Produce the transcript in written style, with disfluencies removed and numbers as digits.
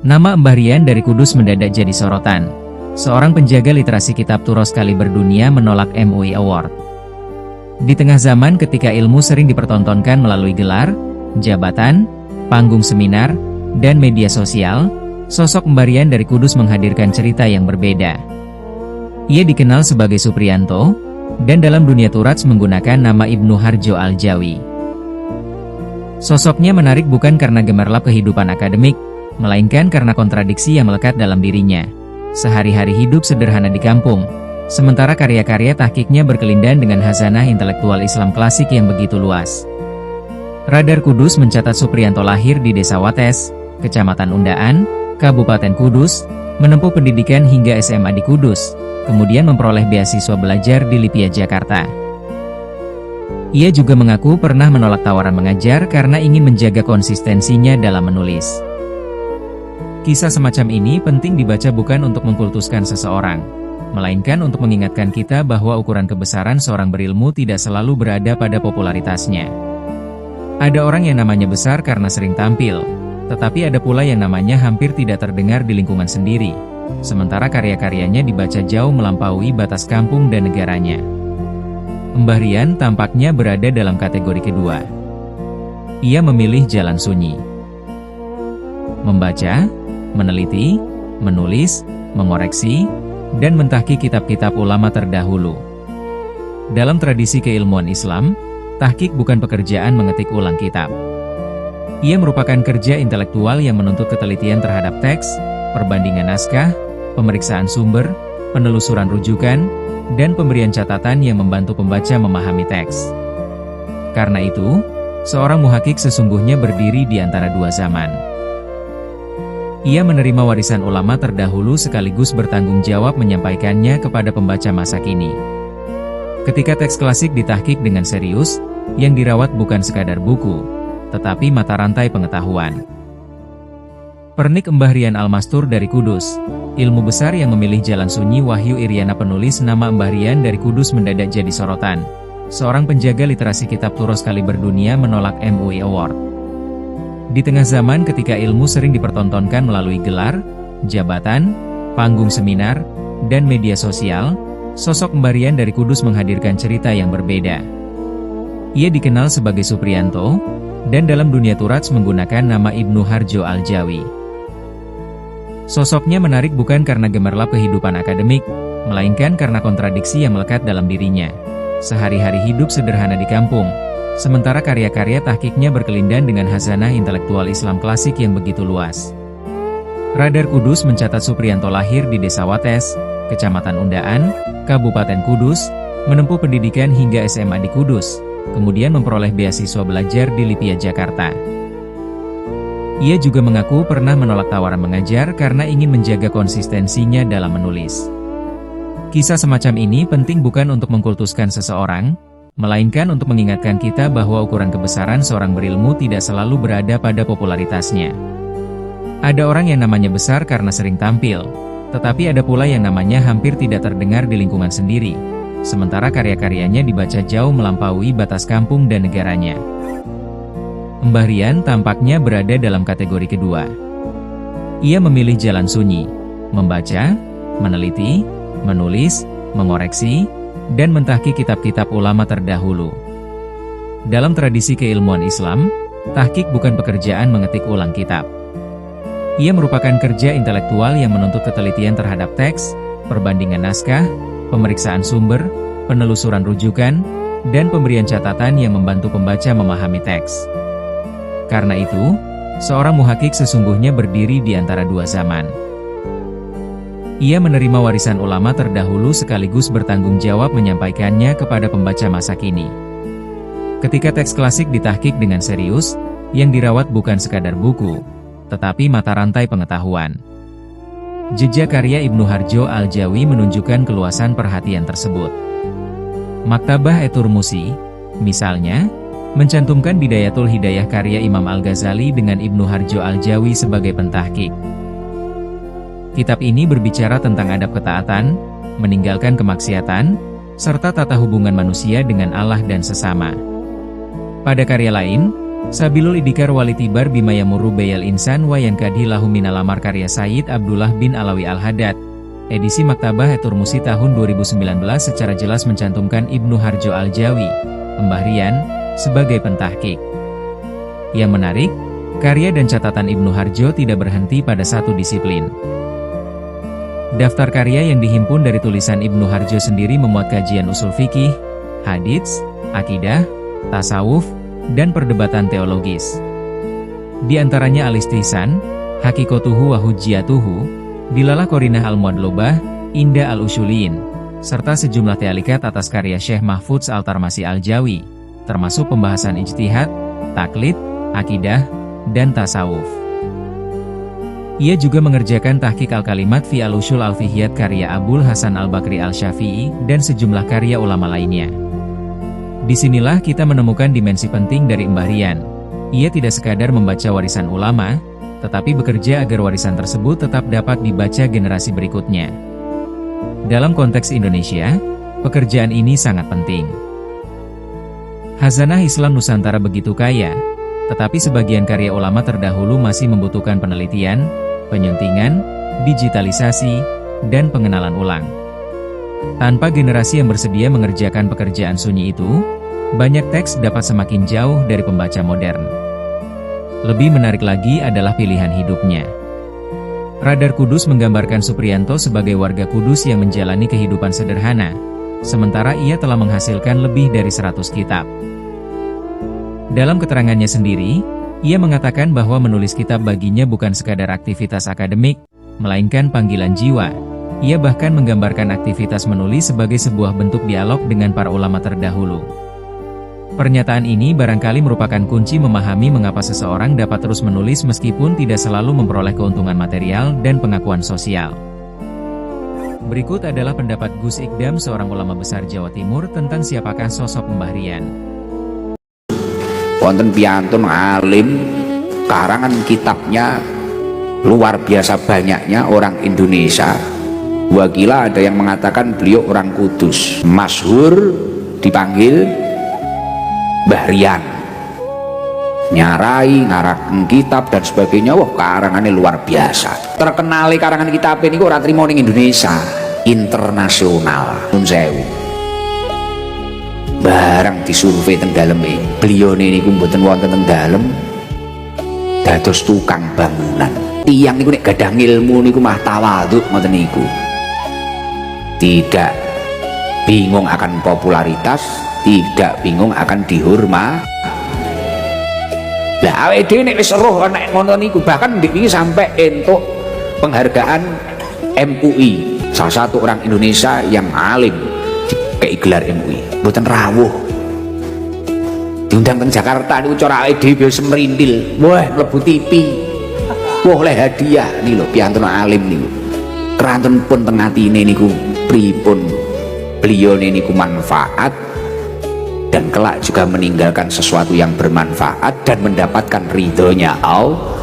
Nama Mbah Rian dari Kudus mendadak jadi sorotan. Seorang penjaga literasi kitab Turos kaliber dunia menolak MUI Award. Di tengah zaman ketika ilmu sering dipertontonkan melalui gelar, jabatan, panggung seminar, dan media sosial, sosok Mbah Rian dari Kudus menghadirkan cerita yang berbeda. Ia dikenal sebagai Supriyanto, dan dalam dunia Turats menggunakan nama Ibnu Harjo Al-Jawi. Sosoknya menarik bukan karena gemerlap kehidupan akademik, melainkan karena kontradiksi yang melekat dalam dirinya. Sehari-hari hidup sederhana di kampung, sementara karya-karya tahqiqnya berkelindan dengan khazanah intelektual Islam klasik yang begitu luas. Radar Kudus mencatat Supriyanto lahir di Desa Wates, Kecamatan Undaan, Kabupaten Kudus, menempuh pendidikan hingga SMA di Kudus, kemudian memperoleh beasiswa belajar di Lipia, Jakarta. Ia juga mengaku pernah menolak tawaran mengajar karena ingin menjaga konsistensinya dalam menulis. Kisah semacam ini penting dibaca bukan untuk mengkultuskan seseorang, melainkan untuk mengingatkan kita bahwa ukuran kebesaran seorang berilmu tidak selalu berada pada popularitasnya. Ada orang yang namanya besar karena sering tampil, tetapi ada pula yang namanya hampir tidak terdengar di lingkungan sendiri, sementara karya-karyanya dibaca jauh melampaui batas kampung dan negaranya. Mbah Rian tampaknya berada dalam kategori kedua. Ia memilih jalan sunyi. Membaca, meneliti, menulis, mengoreksi, dan mentahqiq kitab-kitab ulama terdahulu. Dalam tradisi keilmuan Islam, tahqiq bukan pekerjaan mengetik ulang kitab. Ia merupakan kerja intelektual yang menuntut ketelitian terhadap teks, perbandingan naskah, pemeriksaan sumber, penelusuran rujukan, dan pemberian catatan yang membantu pembaca memahami teks. Karena itu, seorang muhaqqiq sesungguhnya berdiri di antara dua zaman. Ia menerima warisan ulama terdahulu sekaligus bertanggung jawab menyampaikannya kepada pembaca masa kini. Ketika teks klasik ditahqiq dengan serius, yang dirawat bukan sekadar buku, tetapi mata rantai pengetahuan. Pernik Mbah Rian Al-Mastur dari Kudus, ilmu besar yang memilih jalan sunyi. Wahyu Iriana, penulis nama Mbah Rian dari Kudus mendadak jadi sorotan. Seorang penjaga literasi kitab Turos kaliber dunia menolak MUI Award. Di tengah zaman ketika ilmu sering dipertontonkan melalui gelar, jabatan, panggung seminar, dan media sosial, sosok Mbah Rian dari Kudus menghadirkan cerita yang berbeda. Ia dikenal sebagai Supriyanto, dan dalam dunia Turats menggunakan nama Ibnu Harjo Al-Jawi. Sosoknya menarik bukan karena gemerlap kehidupan akademik, melainkan karena kontradiksi yang melekat dalam dirinya. Sehari-hari hidup sederhana di kampung, sementara karya-karya tahqiqnya berkelindan dengan khazanah intelektual Islam klasik yang begitu luas. Radar Kudus mencatat Supriyanto lahir di Desa Wates, Kecamatan Undaan, Kabupaten Kudus, menempuh pendidikan hingga SMA di Kudus, kemudian memperoleh beasiswa belajar di Lipia, Jakarta. Ia juga mengaku pernah menolak tawaran mengajar karena ingin menjaga konsistensinya dalam menulis. Kisah semacam ini penting bukan untuk mengkultuskan seseorang, melainkan untuk mengingatkan kita bahwa ukuran kebesaran seorang berilmu tidak selalu berada pada popularitasnya. Ada orang yang namanya besar karena sering tampil, tetapi ada pula yang namanya hampir tidak terdengar di lingkungan sendiri, sementara karya-karyanya dibaca jauh melampaui batas kampung dan negaranya. Mbah Rian tampaknya berada dalam kategori kedua. Ia memilih jalan sunyi, membaca, meneliti, menulis, mengoreksi, dan mentahqiq kitab-kitab ulama terdahulu. Dalam tradisi keilmuan Islam, tahqiq bukan pekerjaan mengetik ulang kitab. Ia merupakan kerja intelektual yang menuntut ketelitian terhadap teks, perbandingan naskah, pemeriksaan sumber, penelusuran rujukan, dan pemberian catatan yang membantu pembaca memahami teks. Karena itu, seorang muhaqqiq sesungguhnya berdiri di antara dua zaman. Ia menerima warisan ulama terdahulu sekaligus bertanggung jawab menyampaikannya kepada pembaca masa kini. Ketika teks klasik ditahqiq dengan serius, yang dirawat bukan sekadar buku, tetapi mata rantai pengetahuan. Jejak karya Ibnu Harjo Al-Jawi menunjukkan keluasan perhatian tersebut. Maktabah Eturmusi, misalnya, mencantumkan Bidayatul Hidayah karya Imam Al-Ghazali dengan Ibnu Harjo Al-Jawi sebagai pentahqiq. Kitab ini berbicara tentang adab ketaatan, meninggalkan kemaksiatan, serta tata hubungan manusia dengan Allah dan sesama. Pada karya lain, Sabilul Idikar Walitibar Bima Yamurru Bayal Insan wa Yankadi Lahu Minalamar karya Sayyid Abdullah bin Alawi Al-Haddad. Edisi Maktabah Turmusi tahun 2019 secara jelas mencantumkan Ibnu Harjo Al-Jawi, Mbah Rian, sebagai pentahqiq. Yang menarik, karya dan catatan Ibnu Harjo tidak berhenti pada satu disiplin. Daftar karya yang dihimpun dari tulisan Ibnu Harjo sendiri memuat kajian usul fikih, hadits, akidah, tasawuf, dan perdebatan teologis. Di antaranya Al-Istihsan, Hakikotuhu wa Hujjiyatuhu, Dilalah Qorinah Al-Muadlobah, Inda Al-Usyuliyin, serta sejumlah tealikat atas karya Syekh Mahfudz Al-Tarmasi Al-Jawi, termasuk pembahasan ijtihad, taklid, akidah, dan tasawuf. Ia juga mengerjakan tahqiq al-kalimat fi al-usyul al-fiqhiyat karya Abul Hasan Al-Bakri Al-Syafi'i dan sejumlah karya ulama lainnya. Disinilah kita menemukan dimensi penting dari Mbah Rian. Ia tidak sekadar membaca warisan ulama, tetapi bekerja agar warisan tersebut tetap dapat dibaca generasi berikutnya. Dalam konteks Indonesia, pekerjaan ini sangat penting. Khazanah Islam Nusantara begitu kaya, tetapi sebagian karya ulama terdahulu masih membutuhkan penelitian, penyuntingan, digitalisasi, dan pengenalan ulang. Tanpa generasi yang bersedia mengerjakan pekerjaan sunyi itu, banyak teks dapat semakin jauh dari pembaca modern. Lebih menarik lagi adalah pilihan hidupnya. Radar Kudus menggambarkan Supriyanto sebagai warga Kudus yang menjalani kehidupan sederhana, sementara ia telah menghasilkan lebih dari 100 kitab. Dalam keterangannya sendiri, ia mengatakan bahwa menulis kitab baginya bukan sekadar aktivitas akademik, melainkan panggilan jiwa. Ia bahkan menggambarkan aktivitas menulis sebagai sebuah bentuk dialog dengan para ulama terdahulu. Pernyataan ini barangkali merupakan kunci memahami mengapa seseorang dapat terus menulis meskipun tidak selalu memperoleh keuntungan material dan pengakuan sosial. Berikut adalah pendapat Gus Ikdam, seorang ulama besar Jawa Timur, tentang siapakah sosok Mbah Rian. Wonten piyantun alim, karangan kitabnya luar biasa banyaknya orang Indonesia. Wakila ada yang mengatakan beliau orang Kudus, masyhur dipanggil Mbah Rian, nyarai, ngarang kitab dan sebagainya. Wah, karangannya luar biasa. Terkenali karangan kitab ini kok ora trimo ning Indonesia, internasional. Nun sewu. Barang disurvei teng daleme, beliau niku mboten wonten teng dalem, dados tukang bangunan. Tiyang niku nek gadah ilmu niku mah tawadhu ngoten niku. Tidak bingung akan popularitas, tidak bingung akan dihormat. Lah awake dhewe nek wis roh nek ngono niku, bahkan niki sampai entuk penghargaan MUI, salah satu orang Indonesia yang alim kayak gelar MUI, mboten rawuh. Diundang ke Jakarta niku cara awake dhewe semrindil. Wah, mlebu TV. Wah, oleh hadiah nih lho piyantun alim niku. Kerantun pun teng atine niku pripun beliau niku manfaat dan kelak juga meninggalkan sesuatu yang bermanfaat dan mendapatkan ridhonya Allah.